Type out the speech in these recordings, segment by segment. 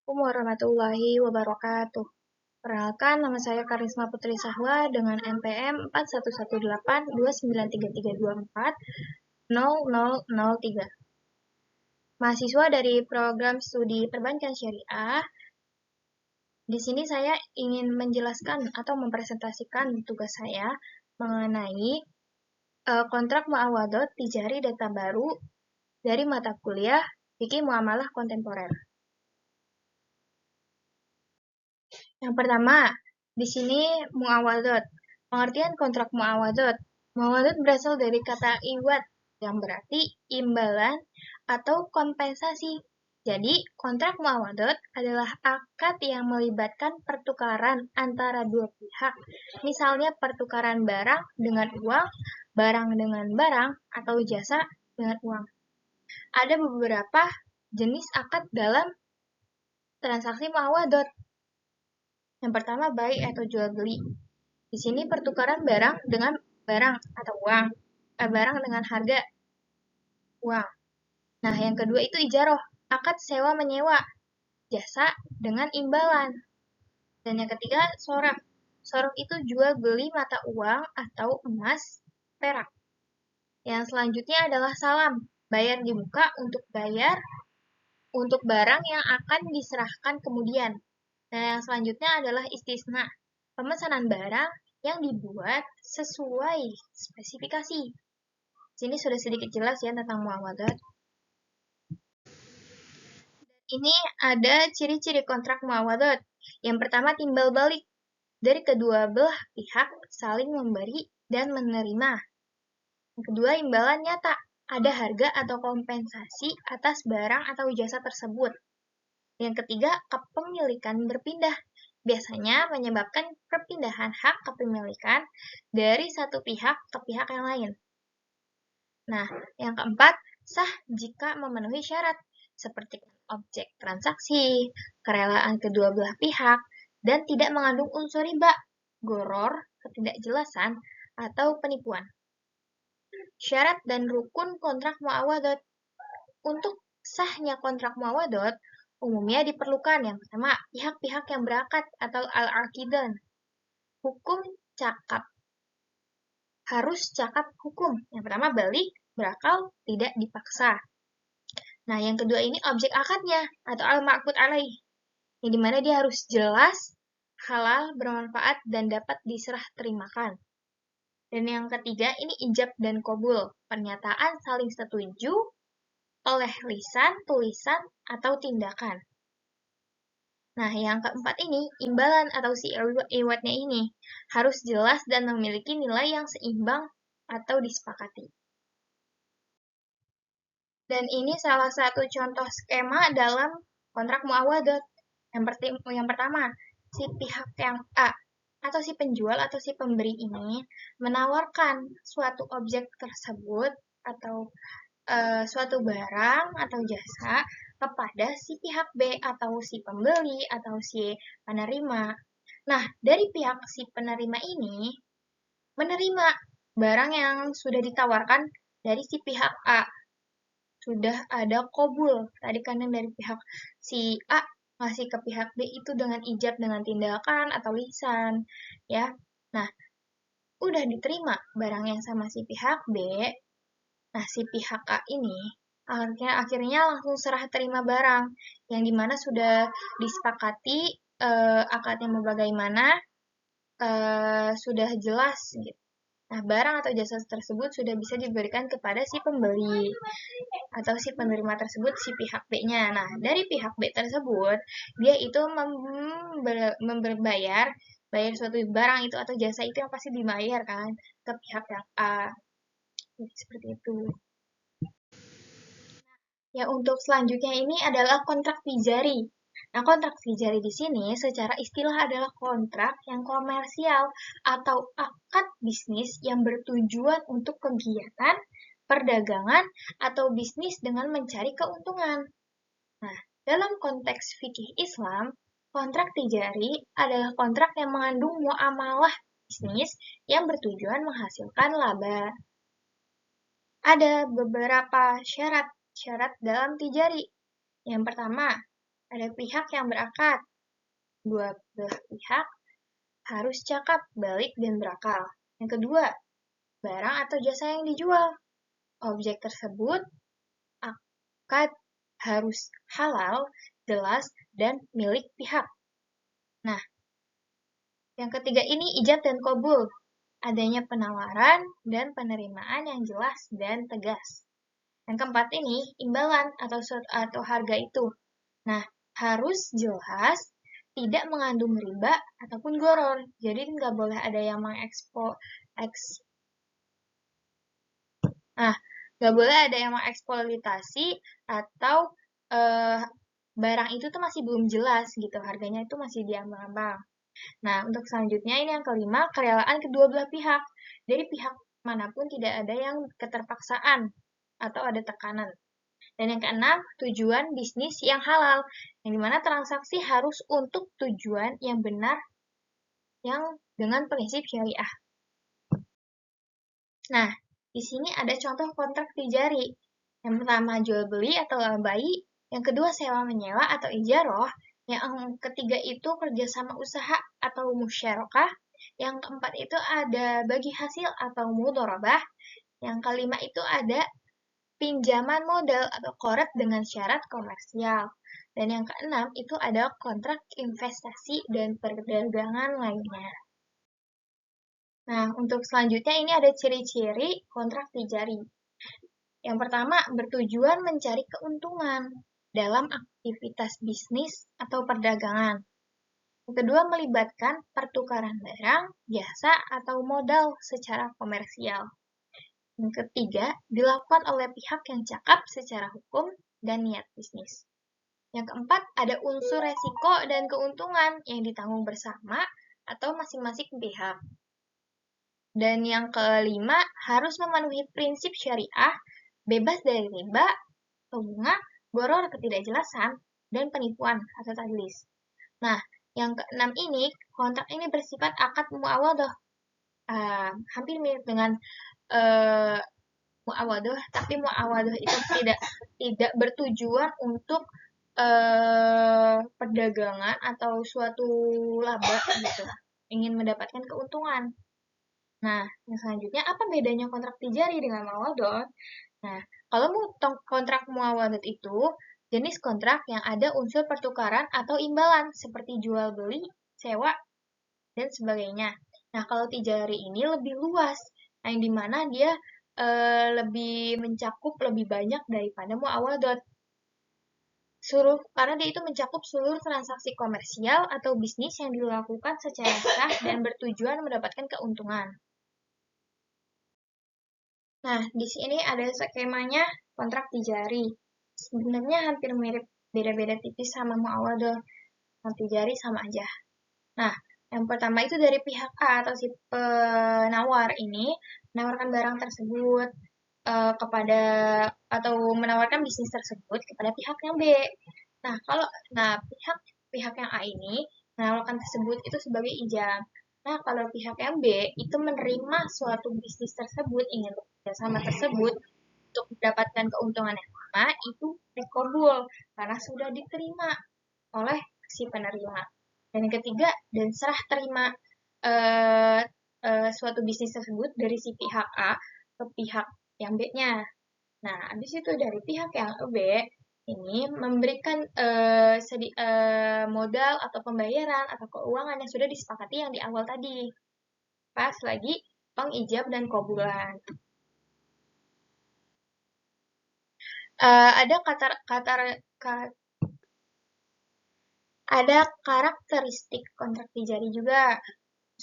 Assalamualaikum warahmatullahi wabarakatuh. Perkenalkan, nama saya Karisma Putri Sahwa dengan NPM 41182933240003. Mahasiswa dari program studi Perbankan Syariah. Di sini saya ingin menjelaskan atau mempresentasikan tugas saya mengenai kontrak muawadhat tijari data baru dari mata kuliah Fikih Muamalah Kontemporer. Yang pertama, di sini muawadhat. Pengertian kontrak muawadhat. Muawadhat berasal dari kata iwad yang berarti imbalan atau kompensasi. Jadi, kontrak muawadhat adalah akad yang melibatkan pertukaran antara dua pihak. Misalnya pertukaran barang dengan uang, barang dengan barang, atau jasa dengan uang. Ada beberapa jenis akad dalam transaksi muawadhat. Yang pertama, buy atau jual beli. Di sini pertukaran barang dengan barang atau uang. Barang dengan harga uang. Nah, yang kedua itu ijaroh, akad sewa menyewa. Jasa dengan imbalan. Dan yang ketiga, sorok. Sorok itu jual beli mata uang atau emas, perak. Yang selanjutnya adalah salam. Bayar di muka untuk bayar untuk barang yang akan diserahkan kemudian. Nah, yang selanjutnya adalah istisna. Pemesanan barang yang dibuat sesuai spesifikasi. Sini sudah sedikit jelas ya tentang muawadhat. Ini ada ciri-ciri kontrak muawadhat. Yang pertama, timbal balik. Dari kedua belah pihak saling memberi dan menerima. Yang kedua, imbalan nyata. Ada harga atau kompensasi atas barang atau jasa tersebut. Yang ketiga, kepemilikan berpindah. Biasanya menyebabkan perpindahan hak kepemilikan dari satu pihak ke pihak yang lain. Nah, yang keempat, sah jika memenuhi syarat, seperti objek transaksi, kerelaan kedua belah pihak, dan tidak mengandung unsur riba, goror, ketidakjelasan, atau penipuan. Syarat dan rukun kontrak muawadhat. Untuk sahnya kontrak muawadhat, umumnya diperlukan yang pertama, pihak-pihak yang berakad atau al-aqidan. Hukum cakap. Harus cakap hukum. Yang pertama, balik, berakal, tidak dipaksa. Nah, yang kedua ini objek akadnya atau al-ma'qud alaih. Yang dimana dia harus jelas, halal, bermanfaat, dan dapat diserah terimakan. Dan yang ketiga ini ijab dan qabul. Pernyataan saling setuju oleh lisan, tulisan, atau tindakan. Nah, yang keempat ini, imbalan atau si iwatnya ini harus jelas dan memiliki nilai yang seimbang atau disepakati. Dan ini salah satu contoh skema dalam kontrak muawadhat. Yang pertama, si pihak yang A atau si penjual atau si pemberi ini menawarkan suatu objek tersebut atau suatu barang atau jasa kepada si pihak B atau si pembeli atau si penerima. Nah, dari pihak si penerima ini menerima barang yang sudah ditawarkan dari si pihak A. Sudah ada qabul. Tadi kan yang dari pihak si A ngasih ke pihak B itu dengan ijab, dengan tindakan atau lisan, ya. Nah, udah diterima barang yang sama si pihak B. Nah, si pihak A ini akhirnya langsung serah terima barang yang dimana sudah disepakati akadnya mau bagaimana, sudah jelas gitu. Nah, barang atau jasa tersebut sudah bisa diberikan kepada si pembeli atau si penerima tersebut, si pihak B-nya. Nah, dari pihak B tersebut, dia itu membayar suatu barang itu atau jasa itu yang pasti dibayar kan ke pihak yang A. Jadi, seperti itu. Ya, untuk selanjutnya ini adalah kontrak tijari. Nah, kontrak tijari di sini secara istilah adalah kontrak yang komersial atau akad bisnis yang bertujuan untuk kegiatan, perdagangan, atau bisnis dengan mencari keuntungan. Nah, dalam konteks fikih Islam, kontrak tijari adalah kontrak yang mengandung muamalah bisnis yang bertujuan menghasilkan laba. Ada beberapa syarat dalam tijari. Yang pertama, ada pihak yang berakad. Dua belah pihak harus cakap, balik, dan berakal. Yang kedua, barang atau jasa yang dijual. Objek tersebut akad harus halal, jelas, dan milik pihak. Nah, yang ketiga ini ijab dan qabul. Adanya penawaran dan penerimaan yang jelas dan tegas. Yang keempat ini imbalan atau harga itu. Nah, harus jelas, tidak mengandung riba ataupun goror. Jadi nggak boleh ada yang mengeksploitasi atau barang itu tuh masih belum jelas gitu, harganya itu masih diambang-ambang. Nah, untuk selanjutnya ini yang kelima, kerelaan kedua belah pihak. Dari pihak manapun tidak ada yang keterpaksaan atau ada tekanan. Dan yang keenam, tujuan bisnis yang halal, yang dimana transaksi harus untuk tujuan yang benar yang dengan prinsip syariah. Nah, di sini ada contoh kontrak tijari. Yang pertama jual beli atau labai, yang kedua sewa menyewa atau ijaroh, yang ketiga itu kerjasama usaha atau musyarakah, yang keempat itu ada bagi hasil atau mudharabah, yang kelima itu ada pinjaman modal atau koret dengan syarat komersial. Dan yang keenam itu ada kontrak investasi dan perdagangan lainnya. Nah, untuk selanjutnya ini ada ciri-ciri kontrak tijari. Yang pertama, bertujuan mencari keuntungan dalam aktivitas bisnis atau perdagangan. Yang kedua, melibatkan pertukaran barang, jasa, atau modal secara komersial. Yang ketiga, dilakukan oleh pihak yang cakap secara hukum dan niat bisnis. Yang keempat, ada unsur resiko dan keuntungan yang ditanggung bersama atau masing-masing pihak. Dan yang kelima, harus memenuhi prinsip syariah, bebas dari riba, bunga, goror ketidakjelasan, dan penipuan atau tadlis. Nah, yang keenam ini, kontrak ini bersifat akad muawadah. Hampir mirip dengan muawadah, tapi muawadah itu tidak bertujuan untuk perdagangan atau suatu laba gitu, ingin mendapatkan keuntungan. Nah, yang selanjutnya apa bedanya kontrak tijari dengan muawadah? Nah, kalau kontrak muawadah itu jenis kontrak yang ada unsur pertukaran atau imbalan seperti jual beli, sewa, dan sebagainya. Nah, kalau tijari ini lebih luas, yang dimana dia lebih mencakup lebih banyak daripada muawadah. Karena dia itu mencakup seluruh transaksi komersial atau bisnis yang dilakukan secara sah dan bertujuan mendapatkan keuntungan. Nah, di sini ada skemanya kontrak tijari. Sebenarnya hampir mirip, beda-beda tipis sama muawadah. Tijari sama aja. Nah, yang pertama itu dari pihak A atau si penawar ini menawarkan barang tersebut kepada atau menawarkan bisnis tersebut kepada pihak yang B. Nah, pihak yang A ini menawarkan tersebut itu sebagai ijab. Nah, kalau pihak yang B itu menerima suatu bisnis tersebut, ingin bekerja sama tersebut untuk mendapatkan keuntungan yang sama, itu dikabul karena sudah diterima oleh si penerima. Dan yang ketiga, dan serah terima suatu bisnis tersebut dari si pihak A ke pihak yang B-nya. Nah, habis itu dari pihak yang B ini memberikan modal atau pembayaran atau keuangan yang sudah disepakati yang di awal tadi. Pas lagi pengijab dan qabulan. Ada karakteristik kontrak tijari juga.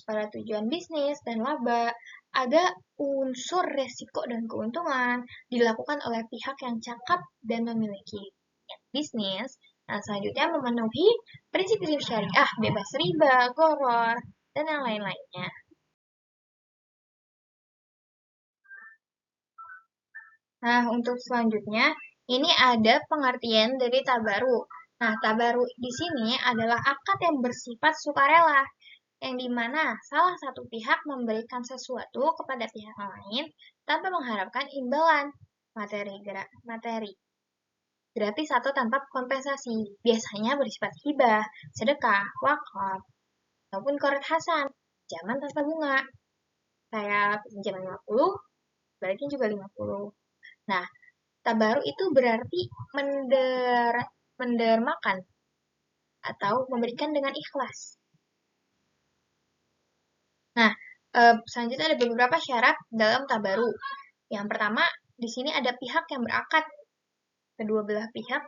Pada tujuan bisnis dan laba, ada unsur resiko dan keuntungan dilakukan oleh pihak yang cakap dan memiliki bisnis. Nah, selanjutnya memenuhi prinsip-prinsip syariah, bebas riba, goror, dan yang lain-lainnya. Nah, untuk selanjutnya, ini ada pengertian dari tabaru. Nah, tabaru di sini adalah akad yang bersifat sukarela, yang dimana salah satu pihak memberikan sesuatu kepada pihak lain tanpa mengharapkan imbalan materi. gratis atau tanpa kompensasi. Biasanya bersifat hibah, sedekah, wakaf, ataupun qard hasan, pinjaman tanpa bunga. Kayak pinjaman 50, baliknya juga 50. Nah, tabaruk itu berarti mendermakan atau memberikan dengan ikhlas. Nah, selanjutnya ada beberapa syarat dalam tabaruk. Yang pertama, di sini ada pihak yang berakad. Kedua belah pihak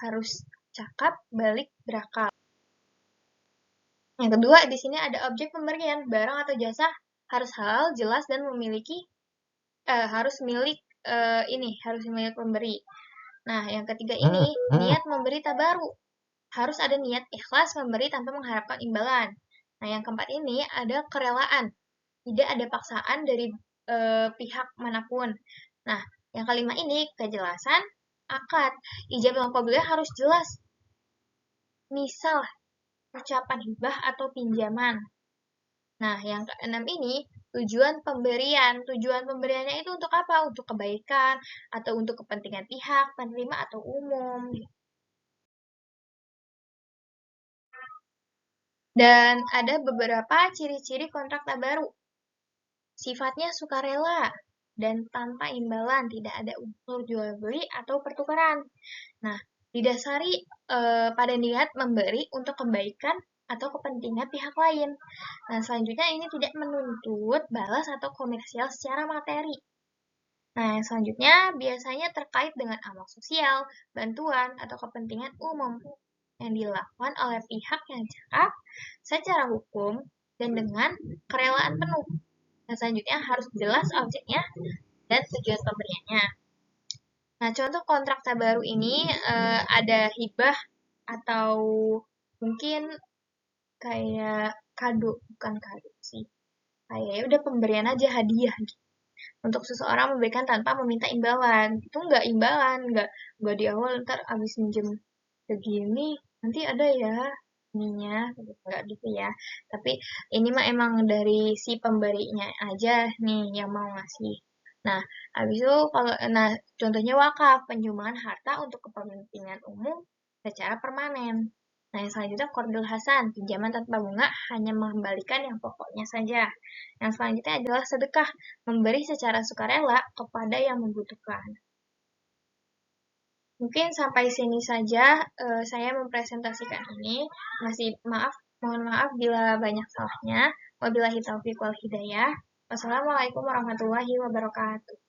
harus cakap, balik, berakal. Yang kedua, di sini ada objek pemberian, barang atau jasa harus halal, jelas, dan harus milik pemberi. Nah, yang ketiga ini, niat memberi tabaruk. Harus ada niat ikhlas memberi tanpa mengharapkan imbalan. Nah, yang keempat ini ada kerelaan. Tidak ada paksaan dari pihak manapun. Nah, yang kelima ini kejelasan akad. Ijab dan qabulnya harus jelas. Misal ucapan hibah atau pinjaman. Nah, yang keenam ini tujuan pemberian. Tujuan pemberiannya itu untuk apa? Untuk kebaikan atau untuk kepentingan pihak, penerima atau umum. Dan ada beberapa ciri-ciri kontrak tabaruk. Sifatnya sukarela dan tanpa imbalan, tidak ada unsur jual beli atau pertukaran. Nah, didasari pada niat memberi untuk kebaikan atau kepentingan pihak lain. Nah, selanjutnya ini tidak menuntut balas atau komersial secara materi. Nah, yang selanjutnya biasanya terkait dengan amal sosial, bantuan, atau kepentingan umum yang dilakukan oleh pihak yang cakap secara hukum dan dengan kerelaan penuh. Nah, selanjutnya harus jelas objeknya dan tujuan pemberiannya. Nah, contoh kontrak tabaru ini ada hibah atau mungkin kayak kado, bukan kado sih. Kayak udah pemberian aja hadiah gitu. Untuk seseorang memberikan tanpa meminta imbalan. Itu nggak imbalan, nggak di awal ntar abis minjem segini, nanti ada ya ininya, nggak gitu ya. Tapi ini mah emang dari si pemberinya aja nih yang mau ngasih. Nah, habis itu contohnya wakaf, penyumbang harta untuk kepentingan umum secara permanen. Nah, yang selanjutnya qardul hasan, pinjaman tanpa bunga hanya mengembalikan yang pokoknya saja. Yang selanjutnya adalah sedekah, memberi secara sukarela kepada yang membutuhkan. Mungkin sampai sini saja saya mempresentasikan ini. Mohon maaf bila banyak salahnya. Wabillahi taufiq wal hidayah. Wassalamualaikum warahmatullahi wabarakatuh.